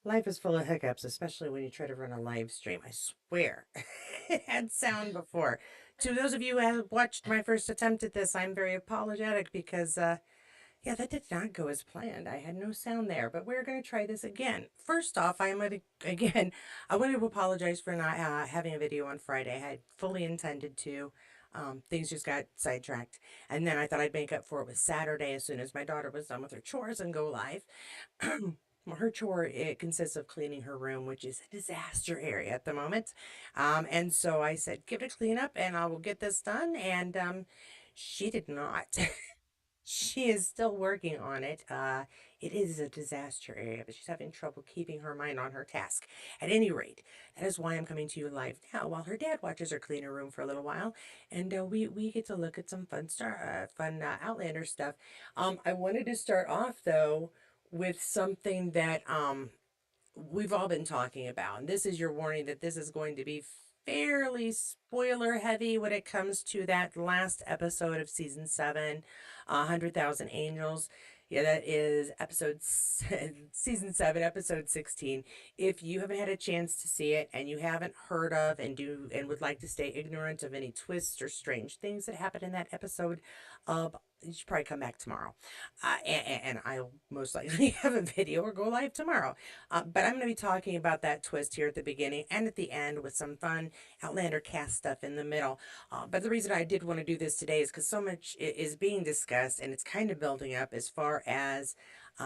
Life is full of hiccups, especially when you try to run a live stream. I swear. It had sound before. To those of you who have watched my first attempt at this, I'm very apologetic because, yeah, that did not go as planned. I had no sound there, but we're going to try this again. First off, I'm going to, again, I want to apologize for not having a video on Friday. I had fully intended to. Things just got sidetracked. And then I thought I'd make up for it with Saturday as soon as my daughter was done with her chores and go live. Well, her chore, it consists of cleaning her room, which is a disaster area at the moment. And so I said, give it a clean up and I will get this done. And she did not. She is still working on it. It is a disaster area, but she's having trouble keeping her mind on her task. At any rate, that is why I'm coming to you live now while her dad watches her clean her room for a little while. And we get to look at some fun Outlander stuff. I wanted to start off, though, with something that we've all been talking about. And this is your warning that this is going to be fairly spoiler heavy when it comes to that last episode of season 7, 100,000 Angels. Yeah, that is season 7, episode 16. If you haven't had a chance to see it and you haven't heard of and would like to stay ignorant of any twists or strange things that happen in that episode, you should probably come back tomorrow. And I'll most likely have a video or go live tomorrow. But I'm going to be talking about that twist here at the beginning and at the end with some fun Outlander cast stuff in the middle. But the reason I did want to do this today is because so much is being discussed and it's kind of building up as far as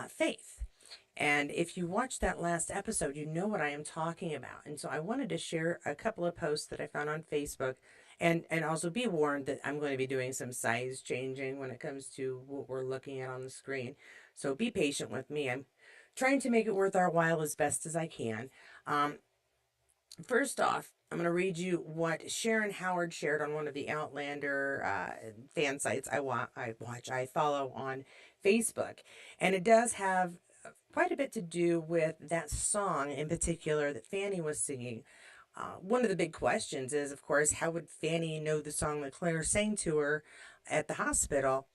faith. And if you watched that last episode, you know what I am talking about. And so I wanted to share a couple of posts that I found on Facebook and also be warned that I'm going to be doing some size changing when it comes to what we're looking at on the screen. So be patient with me. I'm trying to make it worth our while as best as I can. Um, First off, I'm going to read you what Sharon Howard shared on one of the Outlander fan sites I follow on Facebook. And it does have quite a bit to do with that song in particular that Fanny was singing. One of the big questions is, of course, how would Fanny know the song that Claire sang to her at the hospital?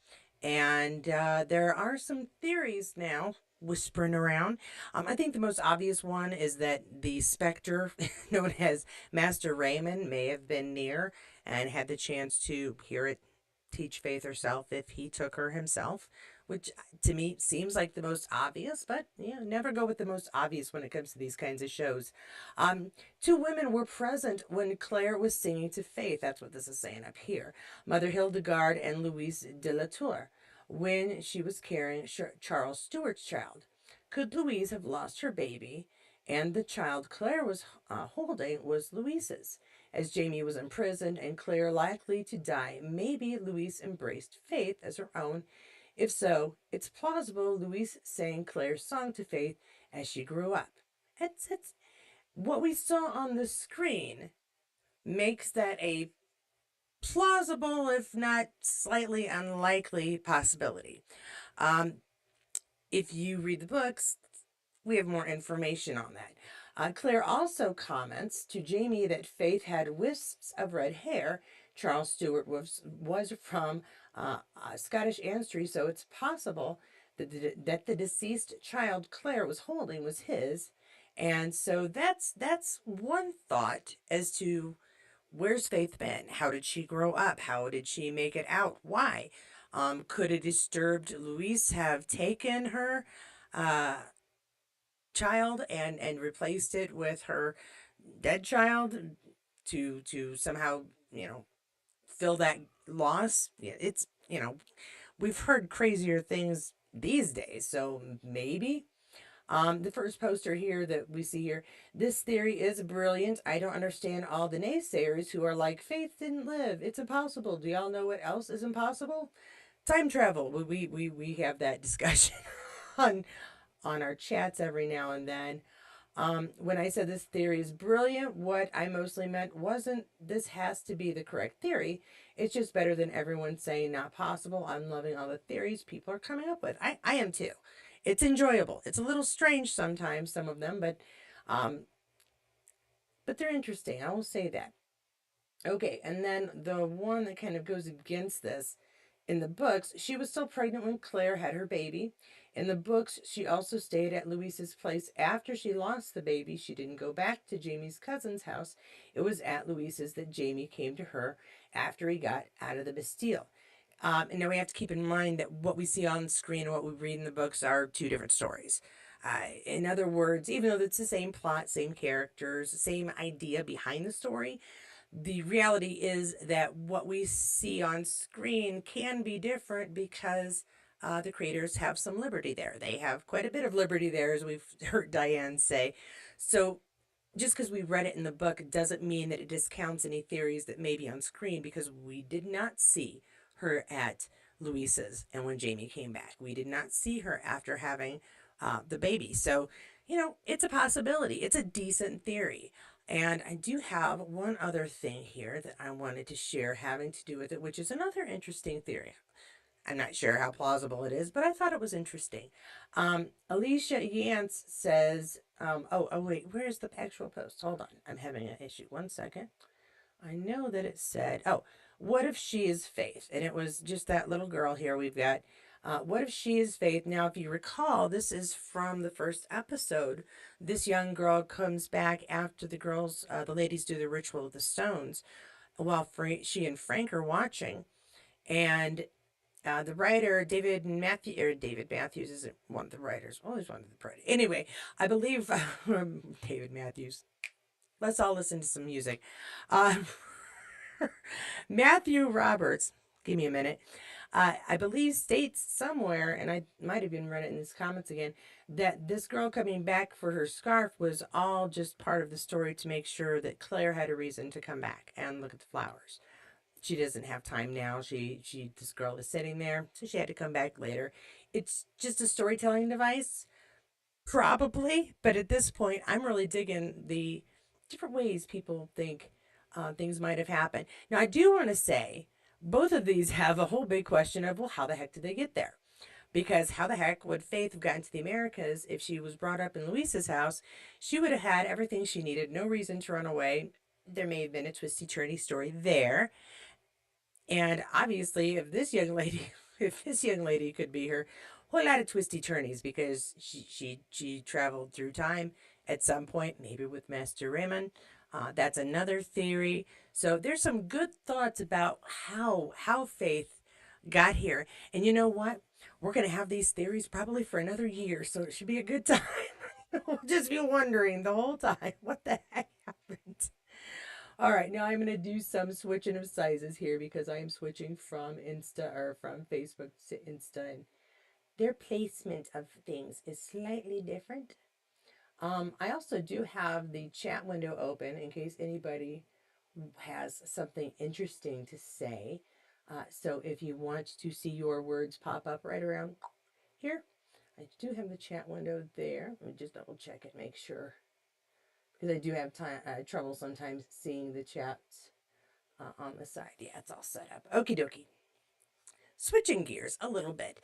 And there are some theories now whispering around. I think the most obvious one is that the specter, known as Master Raymond, may have been near and had the chance to hear it teach Faith herself if he took her himself, which to me seems like the most obvious, but never go with the most obvious when it comes to these kinds of shows. Um, Two women were present when Claire was singing to Faith. That's what this is saying up here. Mother Hildegard and Louise de la Tour, when she was carrying Charles Stuart's child. Could Louise have lost her baby? And the child Claire was holding was Louise's. As Jamie was imprisoned and Claire likely to die, maybe Louise embraced Faith as her own. If so, it's plausible Louise sang Claire's song to Faith as she grew up. It's what we saw on the screen makes that a plausible, if not slightly unlikely, possibility. Um, if you read the books, we have more information on that. Claire also comments to Jamie that Faith had wisps of red hair. Charles Stewart was from Scottish ancestry, so it's possible that the deceased child Claire was holding was his. And so that's one thought as to where's Faith been? How did she grow up? How did she make it out? Why? Could a disturbed Louise have taken her uh, child and replaced it with her dead child to somehow fill that loss? Yeah, it's we've heard crazier things these days, so maybe. The first poster here that we see here, this theory is brilliant. I don't understand all the naysayers who are like, Faith didn't live. It's impossible. Do y'all know what else is impossible? Time travel. We have that discussion on on our chats every now and then. When I said this theory is brilliant, what I mostly meant wasn't this has to be the correct theory. It's just better than everyone saying not possible. I'm loving all the theories people are coming up with. I am too. It's enjoyable. It's a little strange sometimes, some of them, um, but they're interesting. I will say that. Okay, and then the one that kind of goes against this in the books, she was still pregnant when Claire had her baby. In the books, she also stayed at Louise's place after she lost the baby. She didn't go back to Jamie's cousin's house. It was at Louise's that Jamie came to her after he got out of the Bastille. And now we have to keep in mind that what we see on screen and what we read in the books are two different stories. In other words, even though it's the same plot, same characters, same idea behind the story, the reality is that what we see on screen can be different because the creators have some liberty there. They have quite a bit of liberty there, as we've heard Diane say. So just because we read it in the book doesn't mean that it discounts any theories that may be on screen, because we did not see her at Louisa's and when Jamie came back. We did not see her after having the baby. So, it's a possibility. It's a decent theory. And I do have one other thing here that I wanted to share having to do with it, which is another interesting theory. I'm not sure how plausible it is, but I thought it was interesting. Alicia Yance says, wait, where's the actual post? Hold on. I'm having an issue. 1 second. I know that it said, what if she is Faith? And it was just that little girl here we've got. What if she is Faith? Now, if you recall, this is from the first episode. This young girl comes back after the ladies do the ritual of the stones, while she and Frank are watching. And the writer David Matthews isn't one of the writers. Well, he's one of the writers. Anyway, I believe David Matthews. Let's all listen to some music. Uh, Matthew Roberts, give me a minute. I believe states somewhere, and I might have even read it in his comments again, that this girl coming back for her scarf was all just part of the story to make sure that Claire had a reason to come back and look at the flowers. She doesn't have time now. This girl is sitting there, so she had to come back later. It's just a storytelling device, probably. But at this point, I'm really digging the different ways people think things might have happened. Now, I do want to say both of these have a whole big question of, well, how the heck did they get there? Because how the heck would Faith have gotten to the Americas if she was brought up in Louisa's house? She would have had everything she needed, no reason to run away. There may have been a twisty turny story there. And obviously, if this young lady could be her, whole lot of twisty turnies, because she traveled through time at some point, maybe with Master Raymond. That's another theory. So there's some good thoughts about how Faith got here. And you know what? We're gonna have these theories probably for another year, so it should be a good time. We'll just be wondering the whole time what the heck happened. All right, now I'm going to do some switching of sizes here because I am switching from from Facebook to Insta, and their placement of things is slightly different. I also do have the chat window open in case anybody has something interesting to say. So if you want to see your words pop up right around here, I do have the chat window there. Let me just double check it, make sure, because I do have trouble sometimes seeing the chats on the side. Yeah, it's all set up. Okie dokie. Switching gears a little bit.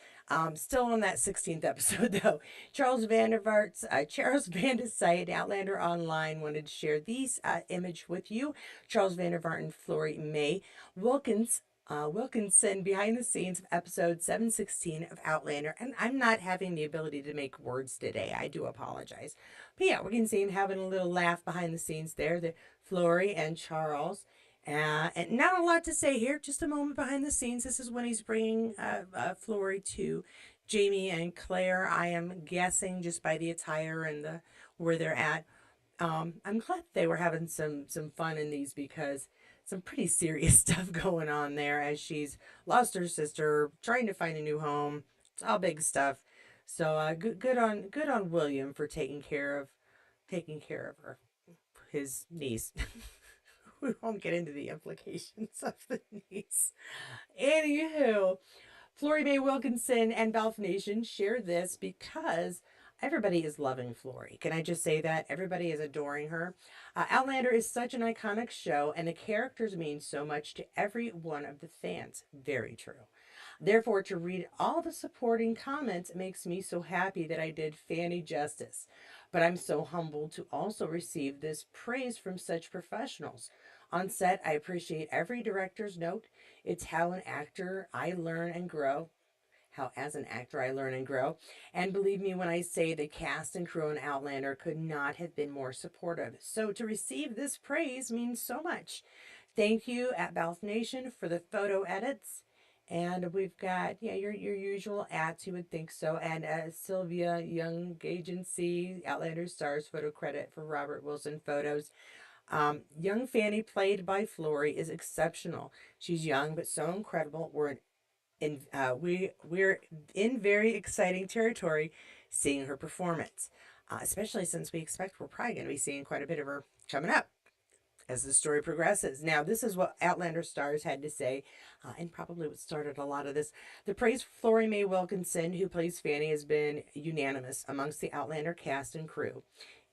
Still on that 16th episode, though. Charles Vander's site, Outlander Online, wanted to share these image with you. Charles Vandervart and Florrie May Wilkinson behind the scenes of episode 716 of Outlander. And I'm not having the ability to make words today. I do apologize. But yeah, we can see him having a little laugh behind the scenes there. The Florrie and Charles. And not a lot to say here, just a moment behind the scenes. This is when he's bringing Florrie to Jamie and Claire. I am guessing just by the attire and where they're at. I'm glad they were having some fun in these, because some pretty serious stuff going on there as she's lost her sister, trying to find a new home. It's all big stuff. So good on William for taking care of her, his niece. We won't get into the implications of the niece. Anywho, Florrie Mae Wilkinson and Balfe Nation share this because everybody is loving Florrie. Can I just say that? Everybody is adoring her. Outlander is such an iconic show, and the characters mean so much to every one of the fans. Very true. Therefore, to read all the supporting comments makes me so happy that I did Fanny justice. But I'm so humbled to also receive this praise from such professionals. On set, I appreciate every director's note. It's how an actor I learn and grow. how as an actor I learn and grow. And believe me when I say the cast and crew on Outlander could not have been more supportive. So to receive this praise means so much. Thank you at Balfe Nation for the photo edits. And we've got, yeah, your usual ats, you would think so. And Sylvia Young Agency, Outlander Stars photo credit for Robert Wilson photos. Young Fanny, played by Florrie, is exceptional. She's young but so incredible. We're in very exciting territory seeing her performance, especially since we expect we're probably going to be seeing quite a bit of her coming up as the story progresses. Now, this is what Outlander stars had to say, and probably what started a lot of this. The praise for Florrie Mae Wilkinson, who plays Fanny, has been unanimous amongst the Outlander cast and crew.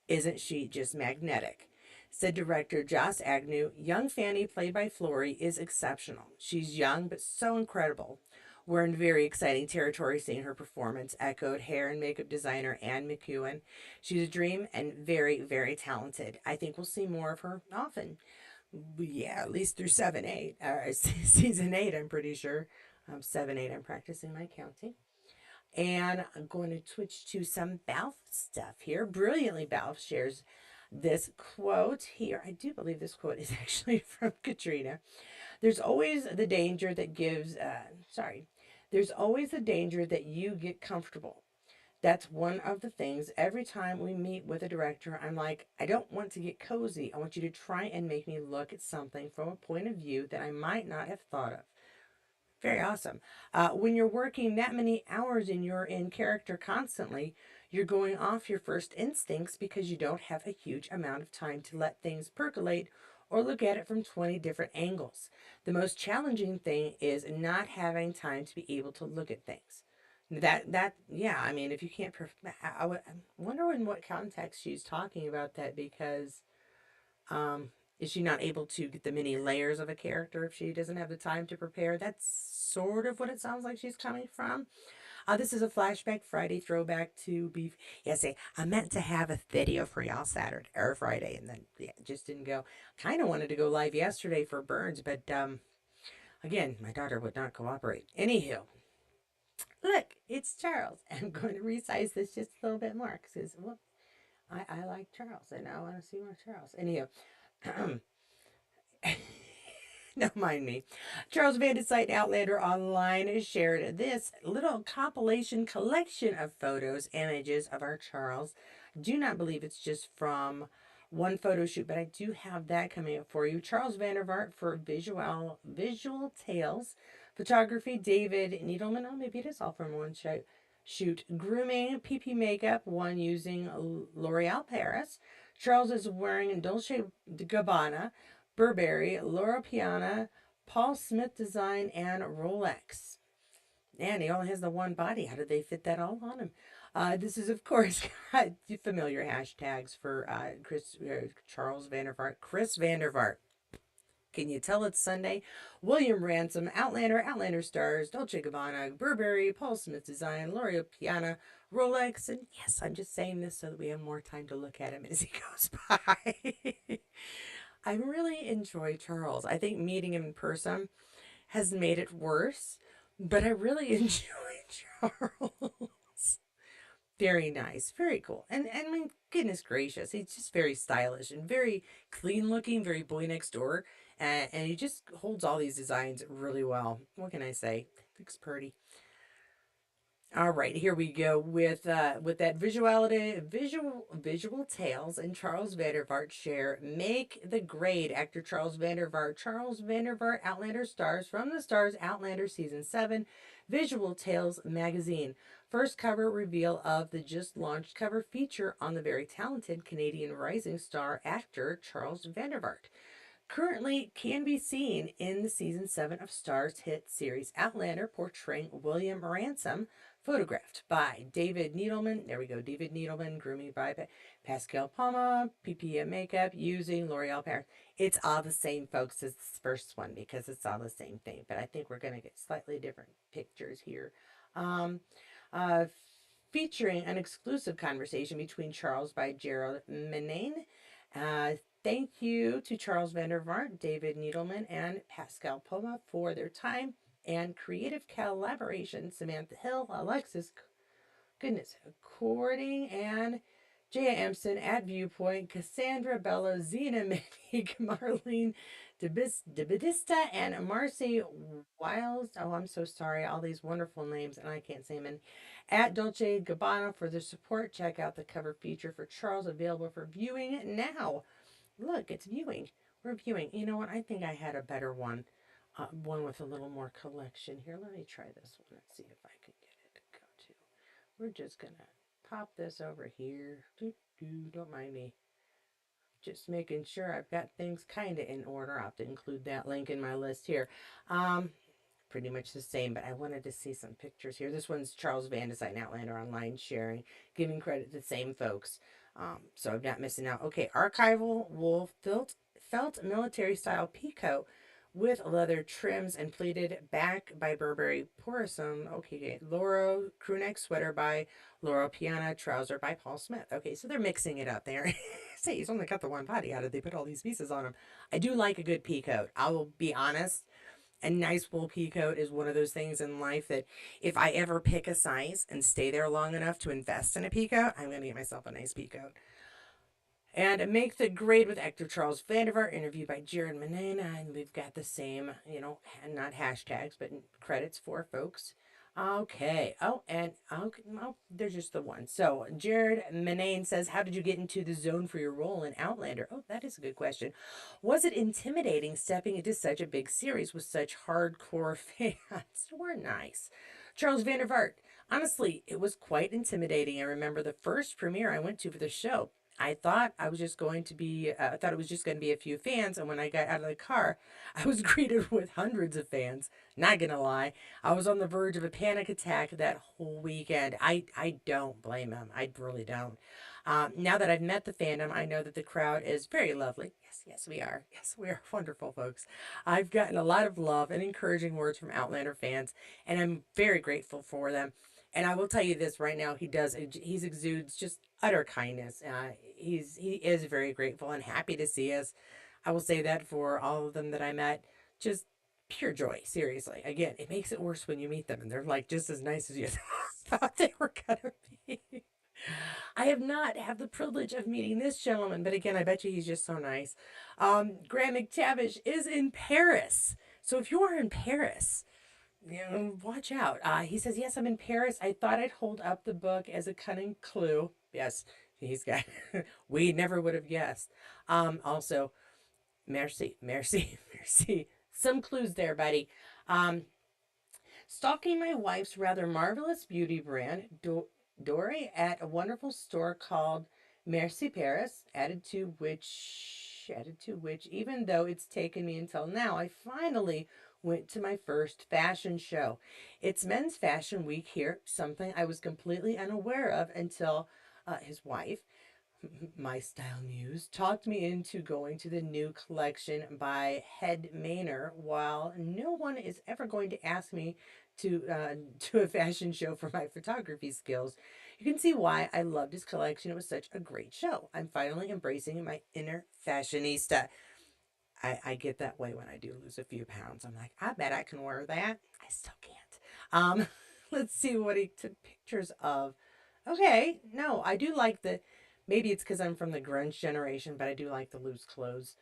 Isn't she just magnetic? Said director Joss Agnew, young Fanny, played by Florrie, is exceptional. She's young, but so incredible. We're in very exciting territory seeing her performance, echoed hair and makeup designer Anne McEwen. She's a dream and very, very talented. I think we'll see more of her often. Yeah, at least through 7-8. Season 8, I'm pretty sure. 7-8, I'm practicing my counting. And I'm going to switch to some Balfe stuff here. Brilliantly, Balfe shares this quote here. I do believe this quote is actually from Caitriona. There's always the danger that there's always the danger that you get comfortable. That's one of the things every time we meet with a director, I'm like, I don't want to get cozy. I want you to try and make me look at something from a point of view that I might not have thought of. Very awesome. When you're working that many hours and you're in character constantly, you're going off your first instincts because you don't have a huge amount of time to let things percolate or look at it from 20 different angles. The most challenging thing is not having time to be able to look at things. Yeah, I mean, if you can't, I wonder in what context she's talking about that because is she not able to get the many layers of a character if she doesn't have the time to prepare? That's sort of what it sounds like she's coming from. This is a flashback Friday throwback to Beef. Yeah, say I meant to have a video for y'all Saturday or Friday, and then yeah, it just didn't go. Kind of wanted to go live yesterday for Burns, but again, my daughter would not cooperate. Anywho, look, it's Charles. I'm going to resize this just a little bit more because well, I like Charles and I want to see more Charles. Anywho. Don't mind me. Charles Van site Outlander Online shared this little compilation collection of photos, images of our Charles. Do not believe it's just from one photo shoot, but I do have that coming up for you. Charles Vandervart for visual tales, photography. David Needleman. Oh, maybe it is all from one shoot. Grooming, PP makeup. One using L'Oreal Paris. Charles is wearing Dolce Gabbana. Burberry, Loro Piana, Paul Smith Design, and Rolex. And he only has the one body. How did they fit that all on him? This is, of course, familiar hashtags for Charles Vandervart, Chris Vandervart. Can you tell it's Sunday? William Ransom, Outlander Stars, Dolce Gabbana, Burberry, Paul Smith Design, L'Oreal Piana, Rolex, and yes, I'm just saying this so that we have more time to look at him as he goes by. I really enjoy Charles. I think meeting him in person has made it worse, but I really enjoy Charles. Very nice, very cool. And I mean, goodness gracious, he's just very stylish and very clean looking, very boy next door. And he just holds all these designs really well. What can I say? Looks pretty. All right, here we go with that visual tales and Charles Vandervart share make the grade. Actor Charles Vandervart, Outlander Stars from the Stars Outlander season 7, Visual Tales magazine. First cover reveal of the just launched cover feature on the very talented Canadian rising star actor Charles Vandervart. Currently can be seen in the season 7 of Starz hit series Outlander, portraying William Ransom, photographed by David Needleman. There we go, David Needleman, grooming by Pascal Palma, PPM makeup using L'Oreal Paris. It's all the same, folks, as the first one because it's all the same thing. But I think we're going to get slightly different pictures here. Um, uh, Featuring an exclusive conversation between Charles by Gerald Menane. Thank you to Charles Vandervart, David Needleman, and Pascal Poma for their time. and creative collaboration, Samantha Hill, Alexis goodness, Courting, and Jaya Empson at Viewpoint, Cassandra Bello, Zena Monique, Marlene DeBadista, and Marcy Wiles. Oh, I'm so sorry. All these wonderful names, and I can't say them. And at Dolce Gabbana for the support. Check out the cover feature for Charles, available for viewing now. Look, it's viewing. We're viewing. You know what? I think I had a better one. One with a little more collection. Here, let me try this one and see if I can get it to go to. We're just going to pop this over here. Don't mind me. Just making sure I've got things kind of in order. I'll have to include that link in my list here. Pretty much the same, but I wanted to see some pictures here. This one's Charles Van Design Outlander online sharing, giving credit to the same folks. So I'm not missing out. Okay, archival wool felt military style peacoat with leather trims and pleated back by Burberry Porcelain. Okay, Laura crewneck sweater by Laura Piana, trouser by Paul Smith. Okay, so they're mixing it up there. Say, he's only got the one body. How did they put all these pieces on him? I do like a good peacoat. I will be honest. A nice wool peacoat is one of those things in life that if I ever pick a size and stay there long enough to invest in a peacoat, I'm going to get myself a nice peacoat. And make the grade with actor Charles Vandervart, interviewed by Jared Manena. And we've got the same, not hashtags, but credits for folks. Okay. There's just the one. So Jared Manane says, how did you get into the zone for your role in Outlander? Oh, that is a good question. Was it intimidating stepping into such a big series with such hardcore fans? We're nice. Charles Vandervart. Honestly, it was quite intimidating. I remember the first premiere I went to for the show. I thought I was just going to be, it was just going to be a few fans. And when I got out of the car, I was greeted with hundreds of fans. Not going to lie. I was on the verge of a panic attack that whole weekend. I don't blame him. I really don't. Now that I've met the fandom, I know that the crowd is very lovely. Yes, we are. Yes, we are wonderful folks. I've gotten a lot of love and encouraging words from Outlander fans, and I'm very grateful for them. And I will tell you this right now, he exudes just utter kindness. He is very grateful and happy to see us. I will say that for all of them that I met, just pure joy, seriously. Again, it makes it worse when you meet them and they're like just as nice as you thought they were gonna be. I have not had the privilege of meeting this gentleman, but again, I bet you he's just so nice. Graham McTavish is in Paris. So if you are in Paris, watch out. He says, yes, I'm in Paris. I thought I'd hold up the book as a cunning clue. Yes, he's got, we never would have guessed. Also, merci. Some clues there, buddy. Stalking my wife's rather marvelous beauty brand, Dory, at a wonderful store called Merci Paris, added to which, even though it's taken me until now, I finally went to my first fashion show. It's Men's Fashion Week here, something I was completely unaware of until his wife, my style muse, talked me into going to the new collection by Head Manor, while no one is ever going to ask me to a fashion show for my photography skills. You can see why I loved his collection. It was such a great show. I'm finally embracing my inner fashionista. I get that way when I do lose a few pounds. I'm like, I bet I can wear that. I still can't. Let's see what he took pictures of. Okay, no, I do like maybe it's because I'm from the grunge generation, but I do like the loose clothes.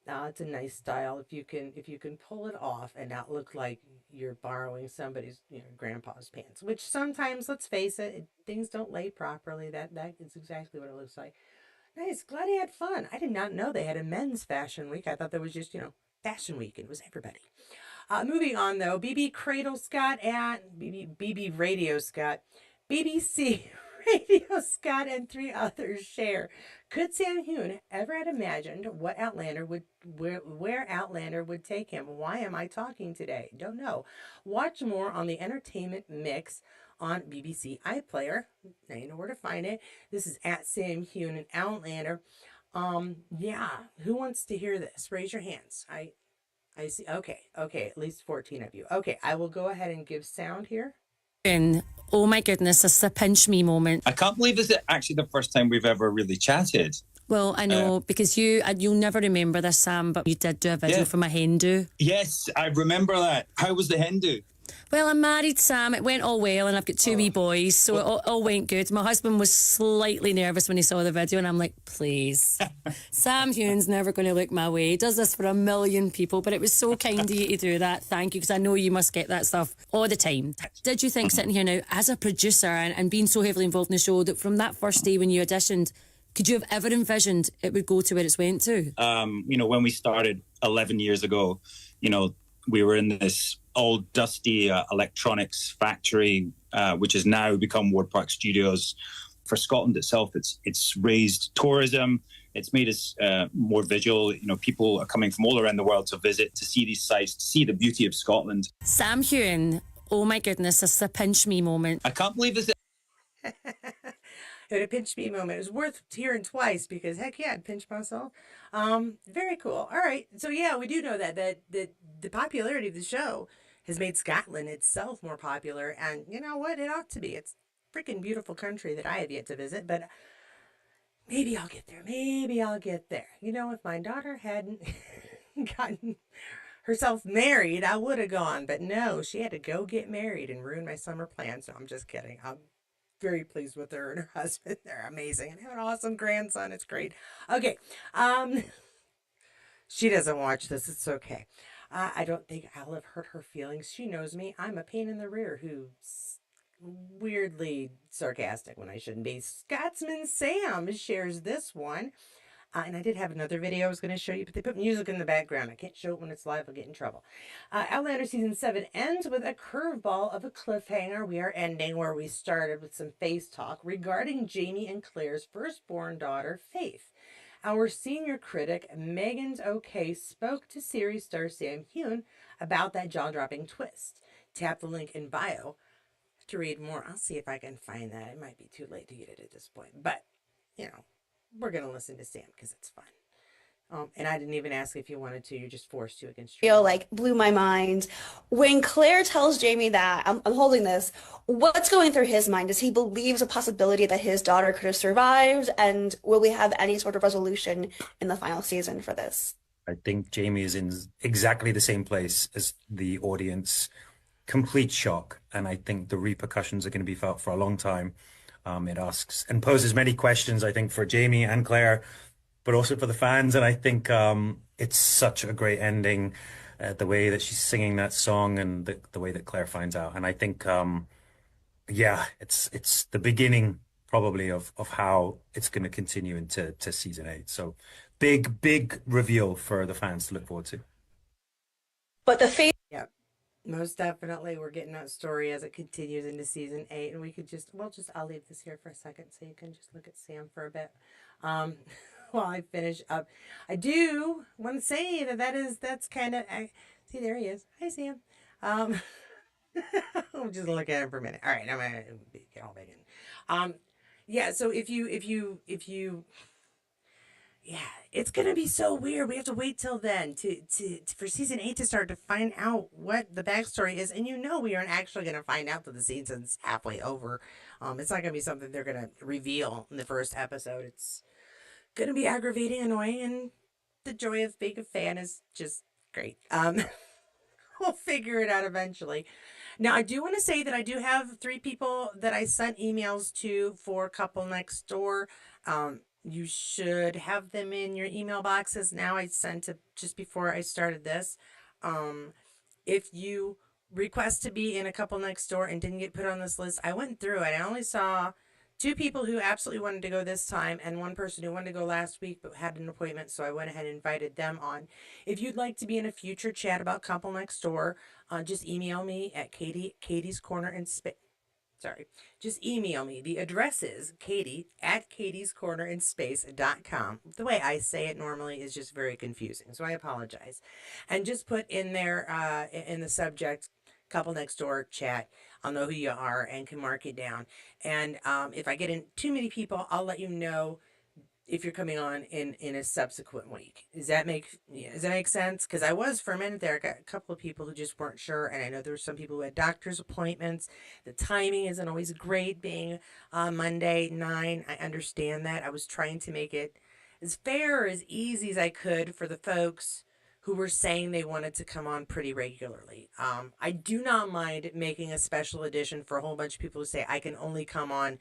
It's a nice style if you can pull it off and not look like you're borrowing somebody's grandpa's pants. Which sometimes, let's face it, things don't lay properly. That is exactly what it looks like. Nice. Glad he had fun. I did not know they had a men's fashion week. I thought there was just, fashion week. It was everybody. Moving on, though. BB Cradle Scott at BB Radio Scott. BBC Radio Scott and 3 others share. Could Sam Heughan ever had imagined what Outlander would where Outlander would take him? Why am I talking today? Don't know. Watch more on the entertainment mix on BBC iPlayer. Now you know where to find it. This is at Sam Heughan and Outlander. Who wants to hear this? Raise your hands. I see. Okay, at least 14 of you. Okay, I will go ahead and give sound here. And oh my goodness, this is a pinch me moment. I can't believe this is actually the first time we've ever really chatted. Well, I know, because you'll never remember this, Sam, but you did do a video from a hen do. Yes, I remember that. How was the hen do? Well, I'm married, Sam. It went all well, and I've got two wee boys, so it all went good. My husband was slightly nervous when he saw the video, and I'm like, please. Sam Heughan's never going to look my way. He does this for a million people, but it was so kind of you to do that. Thank you, because I know you must get that stuff all the time. Did you think, sitting here now, as a producer and being so heavily involved in the show, that from that first day when you auditioned, could you have ever envisioned it would go to where it's went to? When we started 11 years ago, we were in this old dusty electronics factory, which has now become Ward Park Studios. For Scotland itself, it's raised tourism. It's made us more visual. People are coming from all around the world to visit, to see these sites, to see the beauty of Scotland. Sam Heughan, oh my goodness, this is a pinch me moment. I can't believe this. A pinch me moment. It was worth hearing twice because heck yeah, I'd pinch myself. Very cool. All right. So yeah, we do know that the popularity of the show has made Scotland itself more popular, and you know what? It ought to be. It's a freaking beautiful country that I have yet to visit, but maybe I'll get there. Maybe I'll get there. If my daughter hadn't gotten herself married, I would have gone, but no, she had to go get married and ruin my summer plans. No, I'm just kidding. I'm very pleased with her and her husband. They're amazing and have an awesome grandson. It's great. Okay. She doesn't watch this. It's okay. I don't think I'll have hurt her feelings. She knows me. I'm a pain in the rear who's weirdly sarcastic when I shouldn't be. Scotsman Sam shares this one. And I did have another video I was going to show you, but they put music in the background. I can't show it when it's live. I'll get in trouble. Outlander Season 7 ends with a curveball of a cliffhanger. We are ending where we started with some face talk regarding Jamie and Claire's firstborn daughter, Faith. Our senior critic, Megan's OK, spoke to series star Sam Heughan about that jaw-dropping twist. Tap the link in bio to read more. I'll see if I can find that. It might be too late to get it at this point, but, we're going to listen to Sam because it's fun. And I didn't even ask if you wanted to. You're just forced to against your will. Blew my mind. When Claire tells Jamie that, I'm holding this, what's going through his mind? Does he believe a possibility that his daughter could have survived? And will we have any sort of resolution in the final season for this? I think Jamie is in exactly the same place as the audience. Complete shock. And I think the repercussions are going to be felt for a long time. It asks and poses many questions, I think, for Jamie and Claire, but also for the fans. And I think it's such a great ending, the way that she's singing that song and the way that Claire finds out. And I think, it's the beginning probably of how it's going to continue into season 8. So big reveal for the fans to look forward to. But the fate. Yep. Most definitely, we're getting that story as it continues into season 8, and we could I'll leave this here for a second so you can just look at Sam for a bit while I finish up. I do want to say that's kind of, see, there he is. Hi, Sam. I'm just gonna look at him for a minute. All right, I'm gonna get all back in. Yeah. So if you yeah, it's gonna be so weird. We have to wait till then for season 8 to start to find out what the backstory is, and we aren't actually gonna find out till the season's halfway over. It's not gonna be something they're gonna reveal in the first episode. It's gonna be aggravating, annoying, and the joy of being a fan is just great. We'll figure it out eventually. Now, I do want to say that I do have 3 people that I sent emails to for Couple Next Door. You should have them in your email boxes now. I sent it just before I started this. If you request to be in a Couple Next Door and didn't get put on this list, I went through it. I only saw 2 people who absolutely wanted to go this time and 1 person who wanted to go last week but had an appointment, so I went ahead and invited them on. If you'd like to be in a future chat about Couple Next Door, just email me at Katie's Corner and just email me. The address is katie@katiescornerandspace.com. The way I say it normally is just very confusing, so I apologize. And just put in there, in the subject, Couple Next Door chat. I'll know who you are and can mark it down. And if I get in too many people, I'll let you know if you're coming on in a subsequent week. Does that make sense? Because I was, for a minute there, I got a couple of people who just weren't sure, and I know there were some people who had doctor's appointments. The timing isn't always great, being Monday 9. I understand that. I was trying to make it as fair or as easy as I could for the folks who were saying they wanted to come on pretty regularly. I do not mind making a special edition for a whole bunch of people who say I can only come on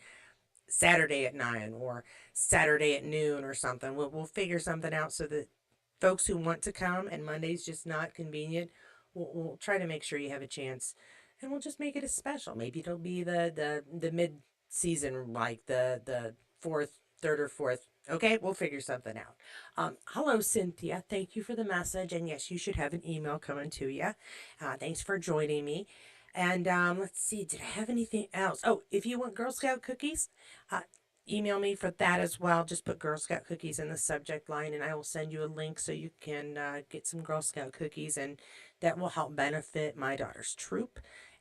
Saturday at 9 or Saturday at noon or something. We'll figure something out so that folks who want to come and Monday's just not convenient, we'll try to make sure you have a chance, and we'll just make it a special. Maybe it'll be the mid season, like the fourth, third or fourth. Okay, we'll figure something out. Hello, Cynthia. Thank you for the message. And yes, you should have an email coming to you. Thanks for joining me. And let's see, did I have anything else? Oh, if you want Girl Scout cookies, uh, email me for that as well. Just put Girl Scout cookies in the subject line, and I will send you a link so you can get some Girl Scout cookies, and that will help benefit my daughter's troop.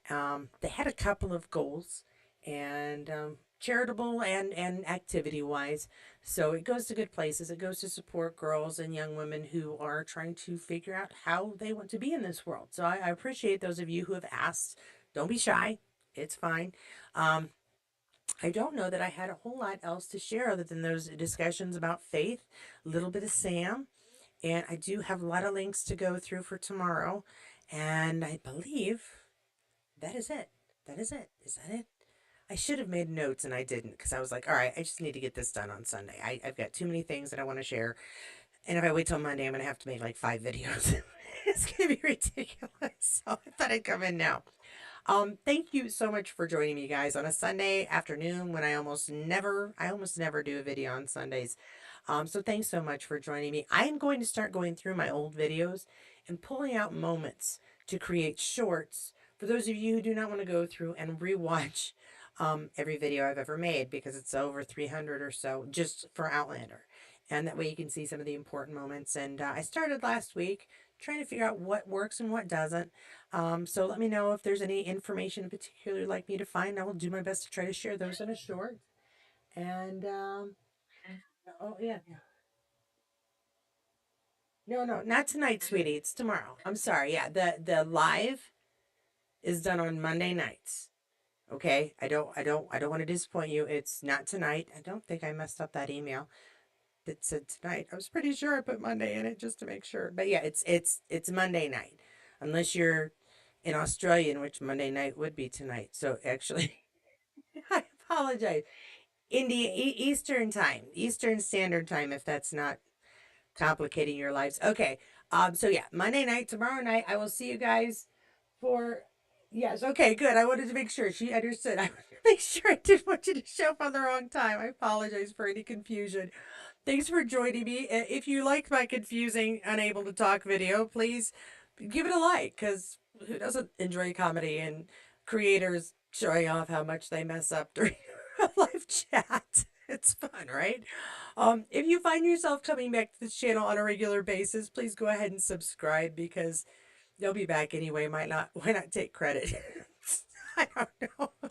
They had a couple of goals, and charitable and activity wise. So it goes to good places. It goes to support girls and young women who are trying to figure out how they want to be in this world. So I appreciate those of you who have asked. Don't be shy. It's fine. I don't know that I had a whole lot else to share other than those discussions about faith, a little bit of Sam, and I do have a lot of links to go through for tomorrow. And I believe that is it. That is it. Is that it? I should have made notes and I didn't because I was like, all right, I just need to get this done on Sunday. I've got too many things that I want to share. And if I wait till Monday, I'm going to have to make like 5 videos. It's going to be ridiculous. So I thought I'd come in now. Thank you so much for joining me, guys, on a Sunday afternoon when I almost never do a video on Sundays. So thanks so much for joining me. I am going to start going through my old videos and pulling out moments to create shorts for those of you who do not want to go through and rewatch every video I've ever made, because it's over 300 or so just for Outlander. And that way you can see some of the important moments. And I started last week trying to figure out what works and what doesn't. So let me know if there's any information in particular you'd like me to find. I will do my best to try to share those in a short. And oh yeah. No, not tonight, sweetie. It's tomorrow. I'm sorry. Yeah, the live is done on Monday nights. Okay, I don't want to disappoint you. It's not tonight. I don't think I messed up that email that said tonight. I was pretty sure I put Monday in it just to make sure. But yeah, it's Monday night, unless you're in Australia, in which Monday night would be tonight. So actually, I apologize. India Eastern time, Eastern Standard Time, if that's not complicating your lives. Okay. So yeah, Monday night, tomorrow night, I will see you guys for. Yes, okay, good. I wanted to make sure she understood. I wanted to make sure I didn't want you to show up on the wrong time. I apologize for any confusion. Thanks for joining me. If you like my confusing, unable to talk video, please give it a like, because who doesn't enjoy comedy and creators showing off how much they mess up during a live chat? It's fun, right? If you find yourself coming back to this channel on a regular basis, please go ahead and subscribe, because they'll be back anyway. Why not take credit? I don't know.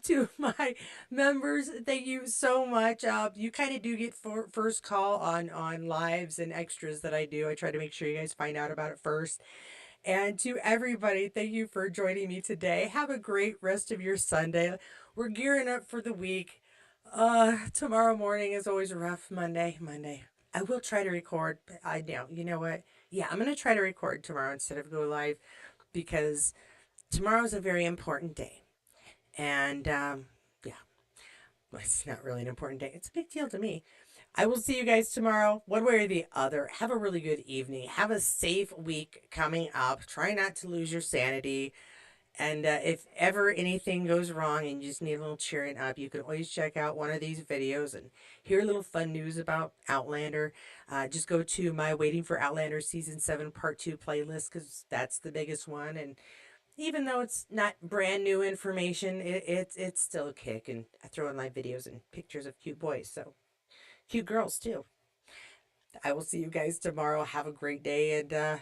To my members, thank you so much. You kind of do get first call on lives and extras that I do. I try to make sure you guys find out about it first. And to everybody, thank you for joining me today. Have a great rest of your Sunday. We're gearing up for the week. Tomorrow morning is always a rough Monday. I will try to record, but I know, you know what? Yeah, I'm going to try to record tomorrow instead of go live, because tomorrow is a very important day. And yeah, well, it's not really an important day. It's a big deal to me. I will see you guys tomorrow, one way or the other. Have a really good evening. Have a safe week coming up. Try not to lose your sanity. And if ever anything goes wrong and you just need a little cheering up, you can always check out one of these videos and hear a little fun news about Outlander. Just go to my Waiting for Outlander Season 7 Part 2 playlist, because that's the biggest one. And even though it's not brand new information, it's still a kick. And I throw in live videos and pictures of cute boys, so cute girls too. I will see you guys tomorrow. Have a great day, and